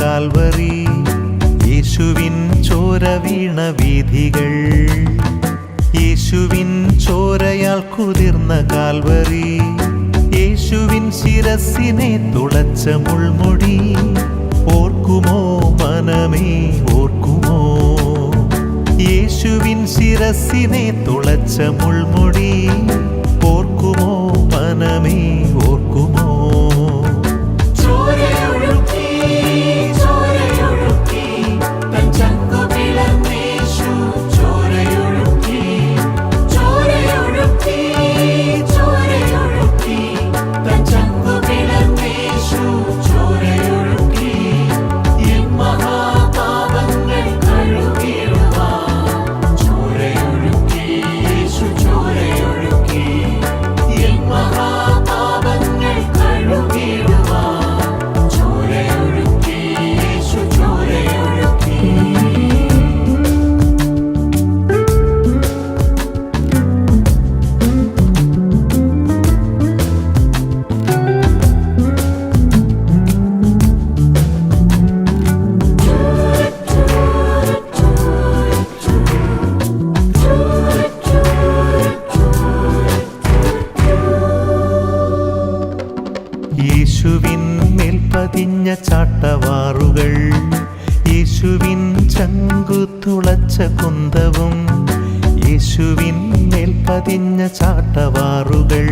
Calvary, യേശുവിൻ ചോര വീണ വീഥികൾ, യേശുവിൻ ചോരയാൽ കുതിർന്ന കാൽവറി, യേശുവിൻ ശിരസിനെ തുളച്ച മുൾമുടി, ഓർക്കുമോ മനമേ ഓർക്കുമോ? യേശുവിൻ ശിരസിനെ തുളച്ച മുൾമുടി, ഓർക്കുമോ മനമേ ഓർക്കുമോ? യേശുവിൻ മേൽ പതിഞ്ഞ ചാട്ടവാറുകൾ, യേശുവിൻ ചങ്കു തുളച്ച കുന്തവും, യേശുവിൻ മേൽ പതിഞ്ഞ ചാട്ടവാറുകൾ,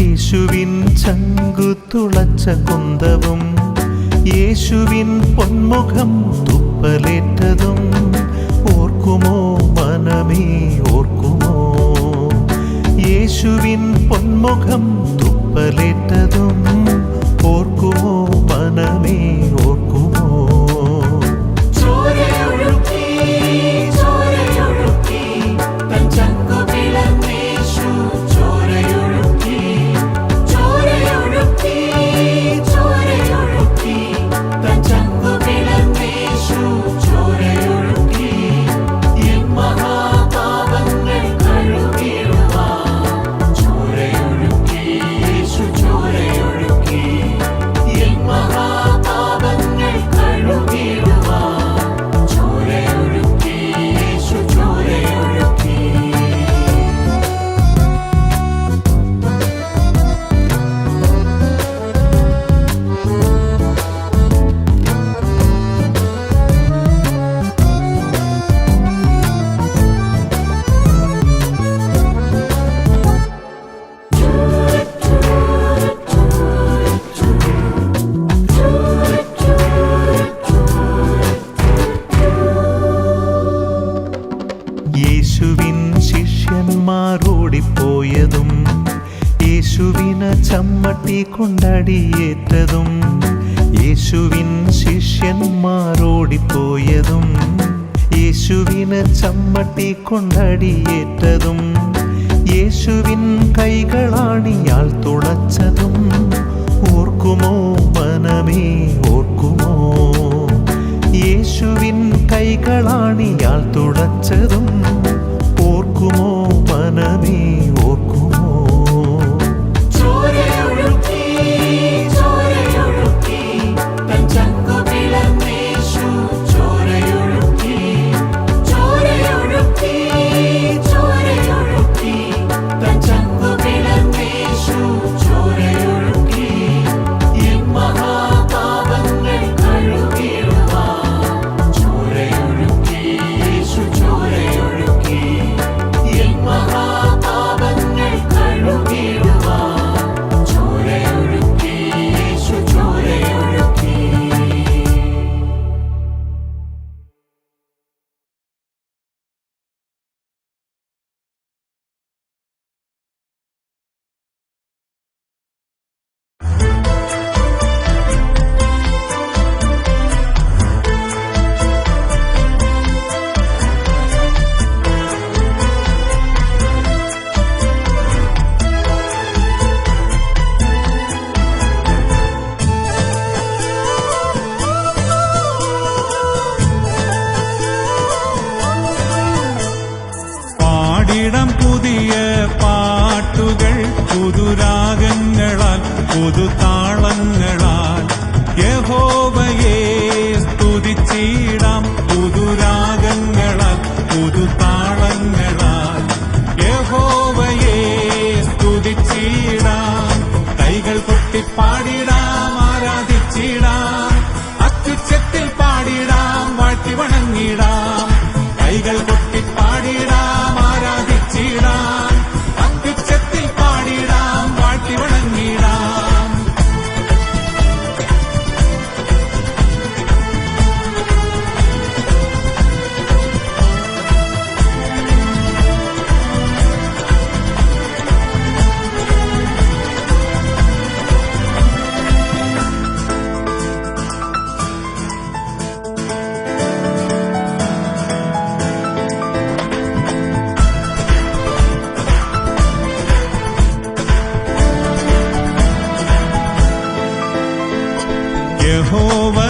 യേശുവിൻ ചങ്കു തുളച്ച കുന്തവും, യേശുവിൻ പൊന്മുഖം തുപ്പലേറ്റതും, ഓർക്കുമോ മനമേ ഓർക്കുമോ? യേശുവിൻ പൊന്മുഖം തുപ്പലേറ്റതും, ഓർക്കുമോ മനമേ ഓർക്കുമോ? യേശുവിൻ ശിഷ്യന്മാരോടിപ്പോയതും, യേശുവിന് ചമ്മട്ടി കൊണ്ടടിയേറ്റതും, യേശുവിൻ ശിഷ്യന്മാരോടിപ്പോയതും, യേശുവിന് ചമ്മട്ടി കൊണ്ടടിയേറ്റതും, യേശുവിൻ കൈകളാണിയാൽ തുളച്ചതും, ഓർക്കുമോ മനമേ ഓർക്കുമോ? യേശുവിൻ കൈകളാണിയാൽ തുളച്ചതും, ഓർക്കുമോ മനമേ ഓർക്കുമോ? പുതുരാഗങ്ങളാൽ പുതുതാളങ്ങളാൽ യഹോവയെ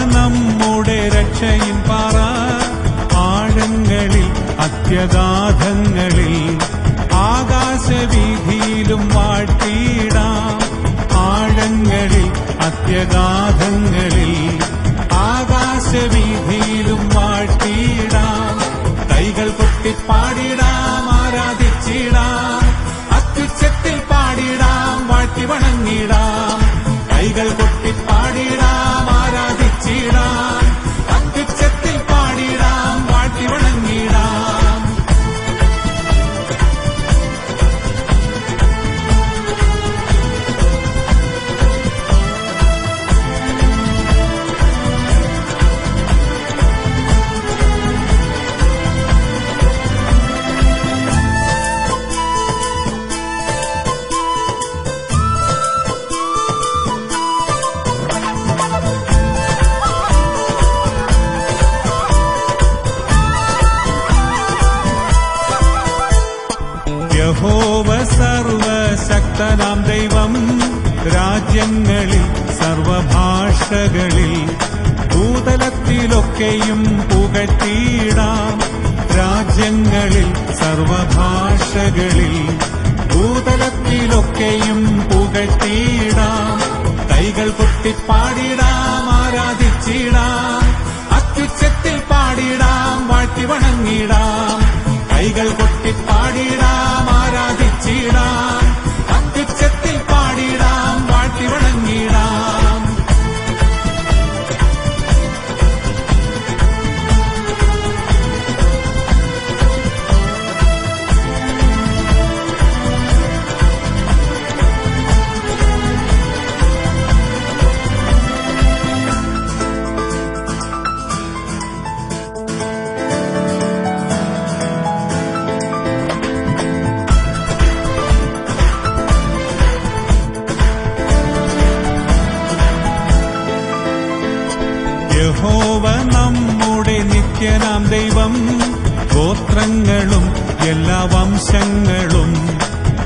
നമ്മുടെ രക്ഷയിൻ പാറ, ആഴങ്ങളിൽ അത്യഗാധങ്ങളിൽ ആകാശവീഥിയിലും വാഴ്ത്തിയിടാം. ആഴങ്ങളിൽ അത്യഗാധങ്ങളിൽ ആകാശവീഥിയിലും വാഴ്ത്തിയിടാം. കൈകൾ കൊട്ടിപ്പാടിടാം, ആരാധിച്ചിടാം. അത്യുച്ചത്തിൽ പാടിടാം, വാഴ്ത്തി വണങ്ങിടാം. കൈകൾ കൊട്ടിപ്പാടിടാം, ആരാധിച്ചിടാം. അത്യുച്ചത്തിൽ പാടിടാം, വാഴ്ത്തി വണങ്ങിടാം. യഹോവ സർവശക്തനാം ദൈവം, രാജ്യങ്ങളിൽ സർവഭാഷകളിൽ ഭൂതലത്തിലൊക്കെയും പുകഴ്ത്തിയിടാം. രാജ്യങ്ങളിൽ സർവഭാഷകളിൽ ഭൂതലത്തിലൊക്കെയും പുകഴ്ത്തിയിടാം. കൈകൾ കൊട്ടിപ്പാടിടാം, ആരാധിച്ചിടാം. അത്യുച്ചത്തിൽ പാടിടാം, വാഴ്ത്തി വണങ്ങിടാം. കൈകൾ കൊട്ടിപ്പാടിടാം, ആരാധിച്ചിടാം. അത്യുച്ചത്തിൽ പാടിടാം, വാഴ്ത്തി വണങ്ങിടാം. യഹോവ നമ്മുടെ നിത്യനാം ദൈവം, ഗോത്രങ്ങളും എല്ലാ വംശങ്ങളും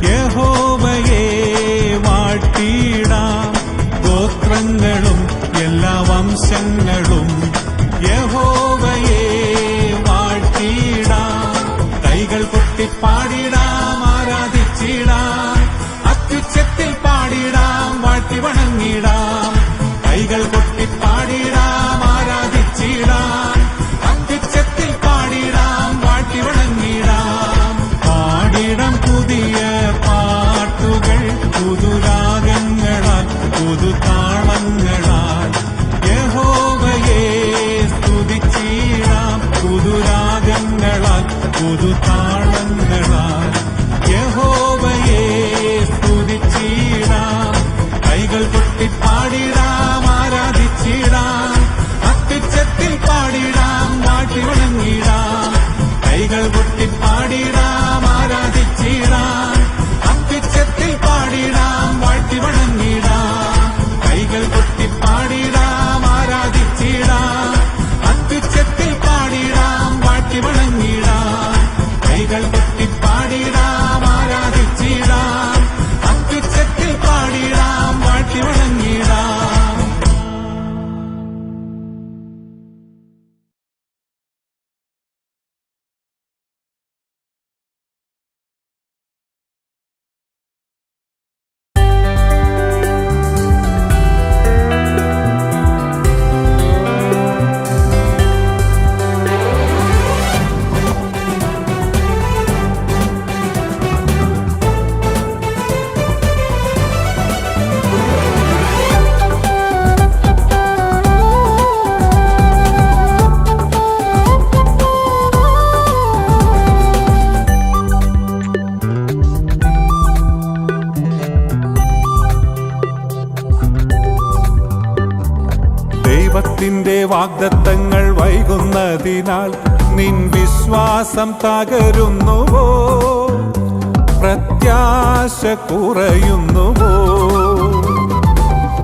യഹോവയെ വാഴ്ത്തിയിടാം. ഗോത്രങ്ങളും എല്ലാ വംശങ്ങളും യഹോവയെ വാഴ്ത്തിയിടാം. കൈകൾ കൊട്ടിപ്പാടിടാം, ആരാധിച്ചിടാം. അത്യുച്ചത്തിൽ പാടിടാം, വാഴ്ത്തി വണങ്ങിടാം. കൈകൾ കൊട്ടിപ്പാടിടാം, ആരാധിച്ചിടാം. അത്യുച്ചത്തിൽ പാടിടാം, വാഴ്ത്തി വണങ്ങിടാം. പാടിടാം പുതിയ പാട്ടുകൾ, പുതുരാഗങ്ങളാൽ പുതുതാളങ്ങളാൽ യഹോവയെ സ്തുതിച്ചിടാം. പുതുരാഗങ്ങളാൽ പുതുതാളങ്ങളാൽ യഹോവയെ സ്തുതിച്ചിടാം. കൈകൾ കൊട്ടിപ്പാടിടാം, ആരാധിച്ചിടാം. അത്യുച്ചത്തിൽ പാടിടാം, വാഴ്ത്തി വണങ്ങിടാം. കൈകൾ കൊട്ടിപ്പാടിടാം, ആരാധിച്ചിടാം. അത്യുച്ചത്തിൽ പാടിടാം, വാഴ്ത്തി വണങ്ങിടാം. കൈകൾ കൊട്ടിപ്പാടിടാം, ആരാധിച്ചിടാം. അത്യുച്ചത്തിൽ പാടിടാം, വാഴ്ത്തി വണങ്ങിടാം. കൈകൾ കൊട്ടിപ്പാടിടാം, ആരാധിച്ചിടാം. അത്യുച്ചത്തിൽ പാടിടാം, വാഴ്ത്തി വണങ്ങിടാം. ദൈവത്തിന്റെ വാഗ്ദത്തങ്ങൾ വൈകുന്നതിനാൽ നിൻ വിശ്വാസം തകരുന്നുവോ? പ്രത്യാശ കുറയുന്നുവോ?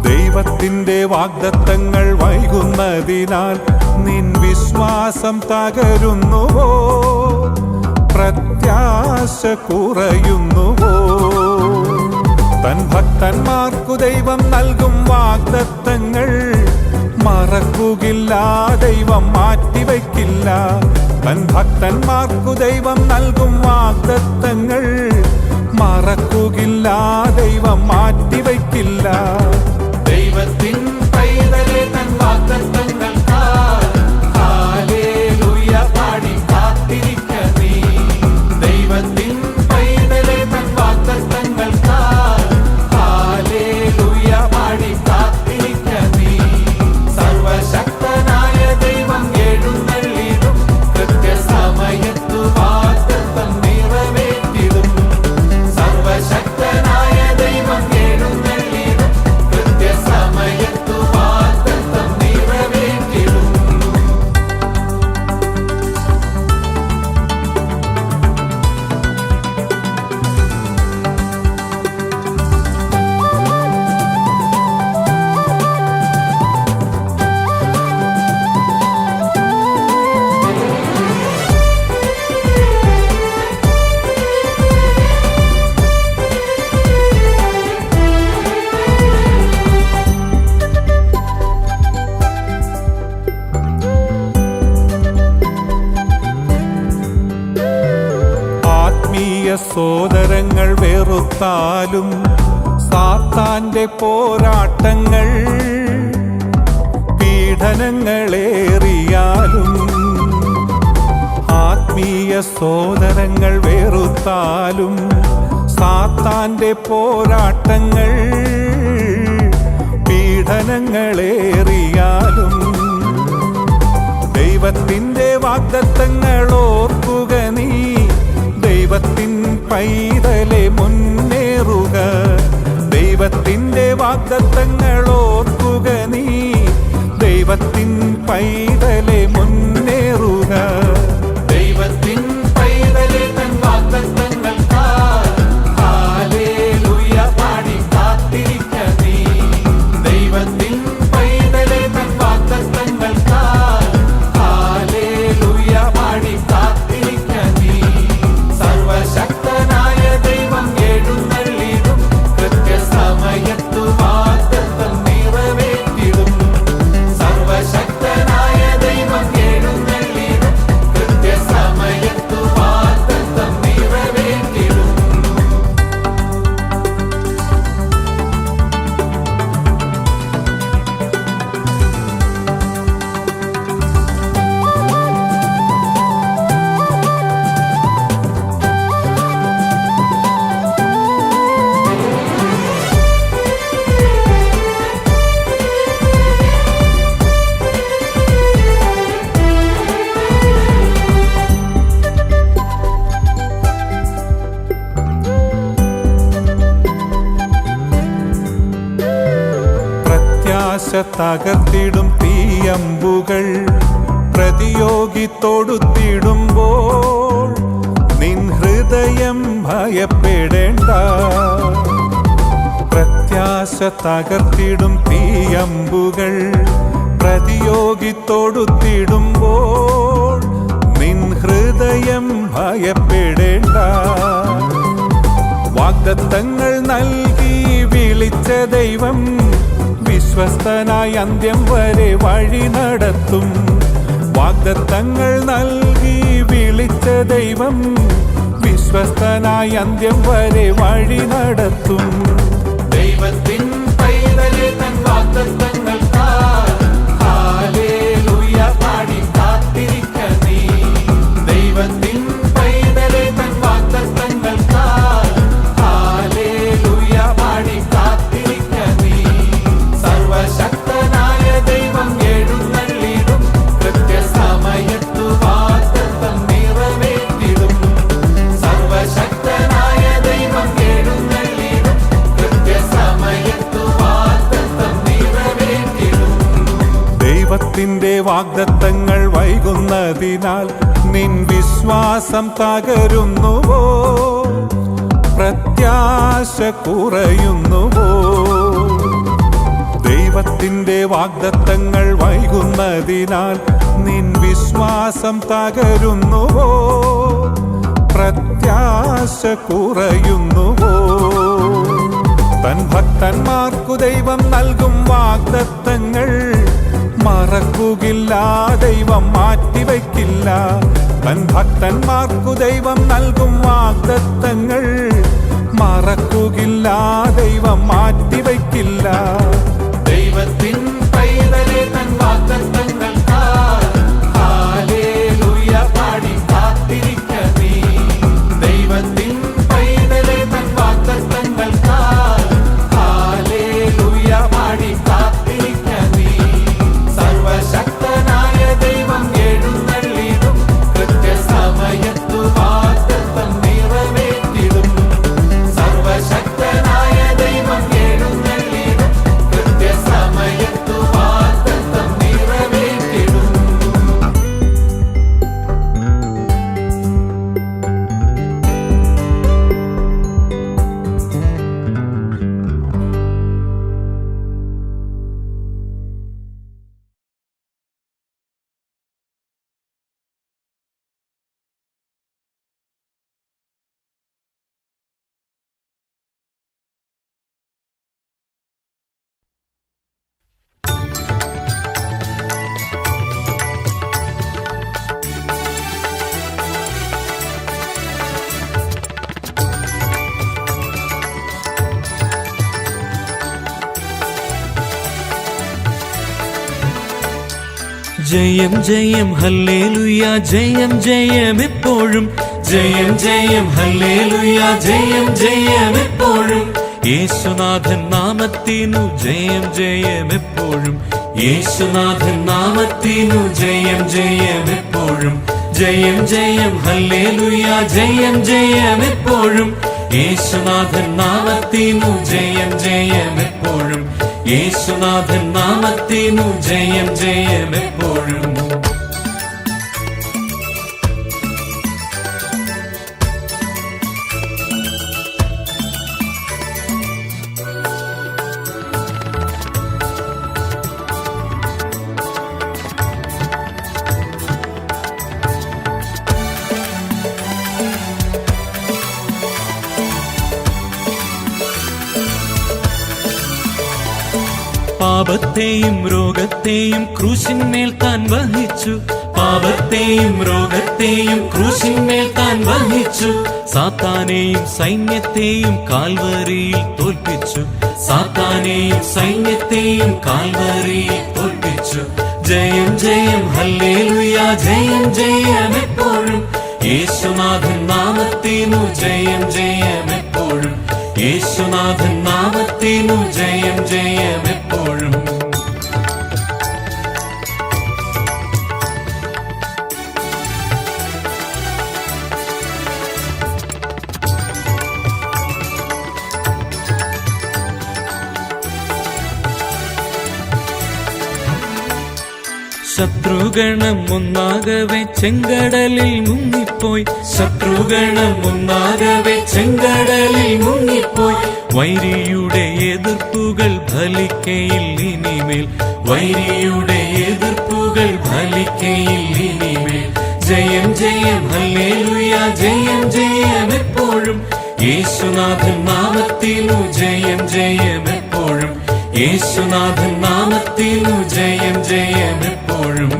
ദൈവത്തിന്റെ വാഗ്ദത്തങ്ങൾ വൈകുന്നതിനാൽ നിൻ വിശ്വാസം തകരുന്നുവോ? പ്രത്യാശ കുറയുന്നുവോ? തൻ ഭക്തന്മാർക്കു ദൈവം നൽകും വാഗ്ദത്തങ്ങൾ മറക്കുകില്ല ദൈവം മാറ്റിവയ്ക്കില്ല. തൻ ഭക്തന്മാർക്കു ദൈവം നൽകും വാഗ്ദത്തങ്ങൾ മറക്കുകില്ല ദൈവം മാറ്റിവയ്ക്കില്ല. ദൈവത്തിൻ പൈതലേ തൻ വാഗ്ദത്തങ്ങൾക്കായി ഹല്ലേലൂയ പാടി കാത്തിരിക്ക നീ. ദൈവത്തിൻ പൈതലേ തൻ വാഗ്ദത്തങ്ങൾക്കായി ഹല്ലേലൂയ പാടി കാത്തിരിക്ക നീ. സർവശക്തനായ ദൈവം എഴുന്നള്ളിടും കൃത്യസമയത്തു വാഗ്ദത്തം നിറവേറ്റിടും. സർവശക്തനായ ദൈവം എഴുന്നള്ളിടും കൃത്യസമയത്തു വാഗ്ദത്തം നിറവേറ്റിടും. സോദരങ്ങൾ വെറുത്താലും സാത്താന്റെ പോരാട്ടങ്ങൾ പീഡനങ്ങളേറിയാലും ആത്മീയ സോദരങ്ങൾ വെറുത്താലും സാത്താന്റെ പോരാട്ടങ്ങൾ പീഡനങ്ങളേറിയാലും ദൈവത്തിൻ്റെ വാഗ്ദത്തങ്ങൾ ഓർക്കുക നീ. ദൈവത്തിൻ പൈതലെ മുന്നേറുക. ദൈവത്തിൻ്റെ വാഗ്ദത്തങ്ങൾ ഓർക്കുക നീ. ദൈവത്തിൻ പൈതലെ മുന്നേറുക. ദൈവത്തിൻ പൈതലെ തൻ വാഗ്ദത്തങ്ങൾക്കായി ഹല്ലേലൂയ പാടി കാത്തിരിക്ക നീ. ദൈവത്തിൻ പൈതലെ തൻ വാഗ്ദത്തങ്ങൾക്കായി ഹല്ലേലൂയ പാടി കാത്തിരിക്ക നീ. സർവശക്തനായ ദൈവം എഴുന്നള്ളിടും കൃത്യസമയത്തു വാഗ്ദത്തം നിറവേറ്റിടും. സർവശക്തനായ ദൈവം എഴുന്നള്ളിടും കൃത്യസമയത്തു വാഗ്ദത്തം നിറവേറ്റിടും. തകർത്തിടും തീയമ്പുകൾ പ്രതിയോഗി തൊടുത്തിടുമ്പോൾ നിൻ ഹൃദയം ഭയപ്പെടേണ്ട. പ്രത്യാശ തകർത്തിടും തീയമ്പുകൾ പ്രതിയോഗി തൊടുത്തിടുമ്പോൾ നിൻ ഹൃദയം ഭയപ്പെടേണ്ട. വാഗ്ദത്തങ്ങൾ നൽകി വിളിച്ച ദൈവം വിശ്വസ്തനായി അന്ത്യം വരെ വഴി നടത്തും. വാഗ്ദത്തങ്ങൾ നൽകി വിളിച്ച ദൈവം വിശ്വസ്തനായി അന്ത്യം വരെ വഴി നടത്തും. ദൈവത്തിൻ പൈതലെ തൻ വാഗ്ദത്തങ്ങൾക്കായി ഹല്ലേലൂയ പാടി കാത്തിരിക്ക നീ. ദൈവത്തിൻ പൈതലെ തൻ വാഗ്ദത്തങ്ങൾക്കായി ഹല്ലേലൂയ പാടി കാത്തിരിക്ക നീ. സർവശക്തനായ ദൈവം എഴുന്നള്ളിടും കൃത്യസമയത്തു വാഗ്ദത്തം നിറവേറ്റിടും. സർവശക്തനായ ദൈവം എഴുന്നള്ളിടും കൃത്യസമയത്തു വാഗ്ദത്തം നിറവേറ്റിടും. ദൈവത്തിൻ്റെ വാഗ്ദത്തങ്ങൾ വൈകുന്നതിനാൽ നിൻ വിശ്വാസം തകരുന്നുവോ? പ്രത്യാശ കുറയുന്നുവോ? ദൈവത്തിൻ്റെ വാഗ്ദത്തങ്ങൾ വൈകുന്നതിനാൽ നിൻ വിശ്വാസം തകരുന്നുവോ? പ്രത്യാശ കുറയുന്നുവോ? തൻ ഭക്തന്മാർക്കു ദൈവം നൽകും വാഗ്ദത്തങ്ങൾ മറക്കുകില്ല, ദൈവം മാറ്റിവെക്കില്ല. തൻ ഭക്തന്മാർക്കു ദൈവം നൽകും വാഗ്ദത്തങ്ങൾ മറക്കുകില്ല, ദൈവം മാറ്റിവെക്കില്ല. ദൈവത്തിൻ പൈതലേ തൻ വാഗ്ദത്തങ്ങൾക്കായി ഹല്ലേലൂയ പാടി കാത്തിരിക്ക നീ. ദൈവത്തിൻ പൈതലേ തൻ വാഗ്ദത്തങ്ങൾക്കായി ഹല്ലേലൂയ പാടി കാത്തിരിക്ക നീ. സർവശക്തനായ ദൈവം എഴുന്നള്ളിടും, കൃത്യസമയത്തു വാഗ്ദത്തം നിറവേറ്റിടും. സർവശക്തനായ ദൈവം എഴുന്നള്ളിടും, കൃത്യസമയത്തു വാഗ്ദത്തം നിറവേറ്റിടും. ജയം ജയം ഹല്ലേലൂയ, ജയം ജയം എപ്പോഴും. ജയം ജയം ഹല്ലേലൂയ, ജയം ജയം എപ്പോഴും. യേശുനാഥൻ നാമത്തിനു ജയം ജയം എപ്പോഴും. യേശുനാഥൻ നാമത്തിനു ജയം ജയം എപ്പോഴും. ജയം ജയം ഹല്ലേലൂയ, ജയം ജയം എപ്പോഴും. യേശുനാഥൻ നാമത്തിനു ജയം ജയം എപ്പോഴും. യേശുനാഥൻ നാമത്തിനു ജയം ജയം എപ്പോഴും. പാപത്തെയും രോഗത്തെയും ക്രൂശിന്മേൽ താൻ വഹിച്ചു. പാപത്തെയും രോഗത്തെയും ക്രൂശിന്മേൽ താൻ വഹിച്ചു. സാത്താനെയും സൈന്യത്തെയും കാൽവരിയിൽ തോൽപ്പിച്ചു. സാത്താനെയും സൈന്യത്തെയും കാൽവരിയിൽ തോൽപ്പിച്ചു. ജയം ജയം ഹല്ലേലൂയ, ജയം ജയം എപ്പോഴും. യേശുനാഥൻ നാമത്തിനു ജയം ജയം എപ്പോഴും. യേശുനാഥൻ നാമത്തിനു ജയം ജയം എപ്പോഴും. ശത്രുഗണം ഒന്നാകവെ ചെങ്കടലിൽ മുങ്ങിപ്പോയി. ശത്രുഗണം ഒന്നാകവെ ചെങ്കടലിൽ മുങ്ങിപ്പോയി. വൈരിയുടെ എതിർപ്പുകൾ ഫലിക്കയിൽ ഇനിമേൽ. വൈരിയുടെ എതിർപ്പുകൾ ഫലിക്കയിൽ ഇനിമേൽ. ജയം ജയം ഹല്ലേലൂയ, ജയം ജയം എപ്പോഴും. യേശുനാഥൻ നാമത്തിനു ജയം ജയം എപ്പോഴും. യേശുനാഥൻ നാമത്തിനു ജയം ജയം എപ്പോഴും.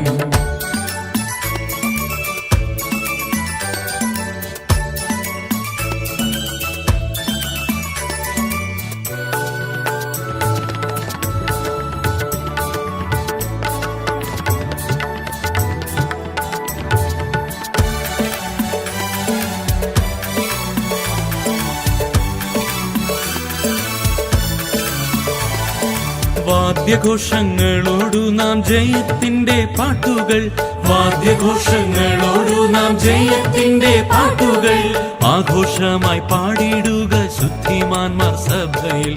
വാദ്യഘോഷങ്ങളോടു നാം ജയത്തിന്റെ പാട്ടുകൾ. വാദ്യഘോഷങ്ങളോടു നാം ജയത്തിന്റെ പാട്ടുകൾ. ആഘോഷമായി പാടിടുക ശുദ്ധിമാന്മാർ സഭയിൽ.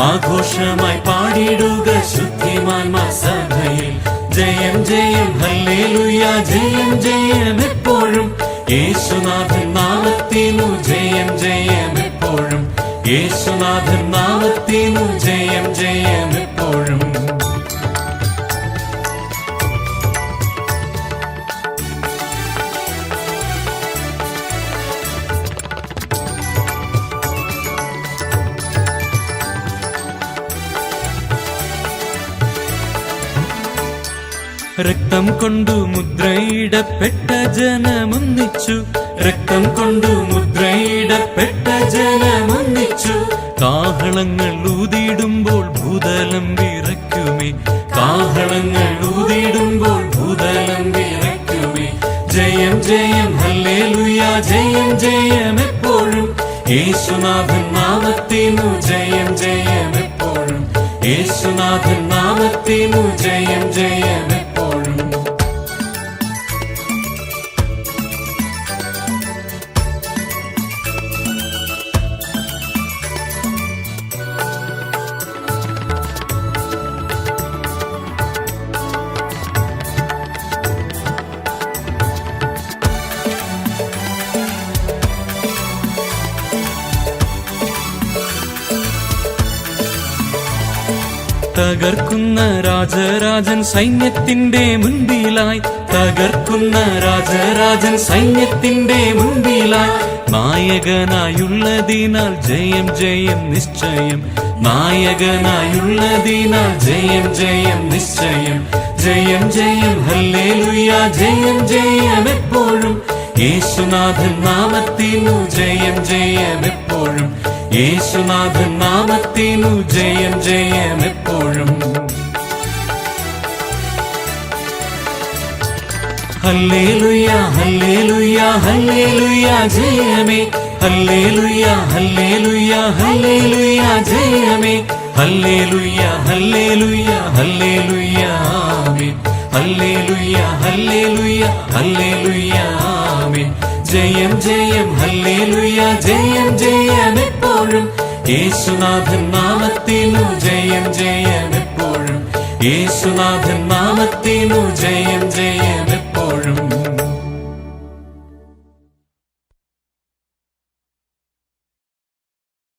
ആഘോഷമായി പാടിടുക ശുദ്ധിമാന്മാർ സഭയിൽ. ജയം ജയം ഹല്ലേലൂയ, ജയം ജയം എപ്പോഴും. യേശുനാഥൻ നാമത്തിനു ജയം ജയം എപ്പോഴും. യേശുനാഥൻ നാമത്തിനു ജയം ജയം എപ്പോഴും. രക്തം കൊണ്ടു മുദ്രയിടപ്പെട്ട ജനമൊന്നിച്ചു, രക്തം കൊണ്ടു മുദ്രയിടപ്പെട്ട ജനമൊന്നിച്ചു. കാഹളങ്ങൾ ഊതിടുമ്പോൾ ഭൂതലം വിറയ്ക്കുമേ, കാഹളങ്ങൾ ഊതിടുമ്പോൾ ഭൂതലം വിറയ്ക്കുമേ. ജയം ജയം ഹല്ലേലൂയ, ജയം ജയം എപ്പോഴും യേശുനാഥൻ നാമത്തിനു ജയം ജയം എപ്പോഴും, യേശുനാഥൻ നാമത്തിനു ജയം ജയം എപ്പോഴും. തകർക്കുന്ന രാജരാജൻ സൈന്യത്തിന്റെ മുൻപിലായി, തകർക്കുന്ന രാജരാജൻ സൈന്യത്തിന്റെ മുൻപിലായി. നായകനായുള്ളതിനാൽ ജയം ജയം നിശ്ചയം, നായകനായുള്ളതിനാൽ ജയം ജയം നിശ്ചയം. ജയം ജയം ഹല്ലേലൂയ, ജയം ജയം എപ്പോഴും യേശുനാഥൻ നാമത്തിനു ജയം ജയം എപ്പോഴും, യേശുനാഥൻ നാമത്തിനു ജയം ജയം എപ്പോഴും. ഹല്ലേലൂയ ഹല്ലേലൂയ ഹല്ലേലൂയ ജയമേ, ഹല്ലേലൂയ ഹല്ലേലൂയ ഹല്ലേലൂയ ജയമേ. ഹല്ലേലൂയ ഹല്ലേലൂയ ഹല്ലേലൂയ ആമേൻ, ഹല്ലേലൂയ ഹല്ലേലൂയ ഹല്ലേലൂയ ആമേൻ. ജയം ജയം ഹല്ലേലൂയ, ജയം ജയം എപ്പോഴും യേശുനാഥൻ നാമത്തിനു ജയം ജയം എപ്പോഴും, യേശുനാഥൻ നാമത്തിനു ജയം ജയം എപ്പോഴും.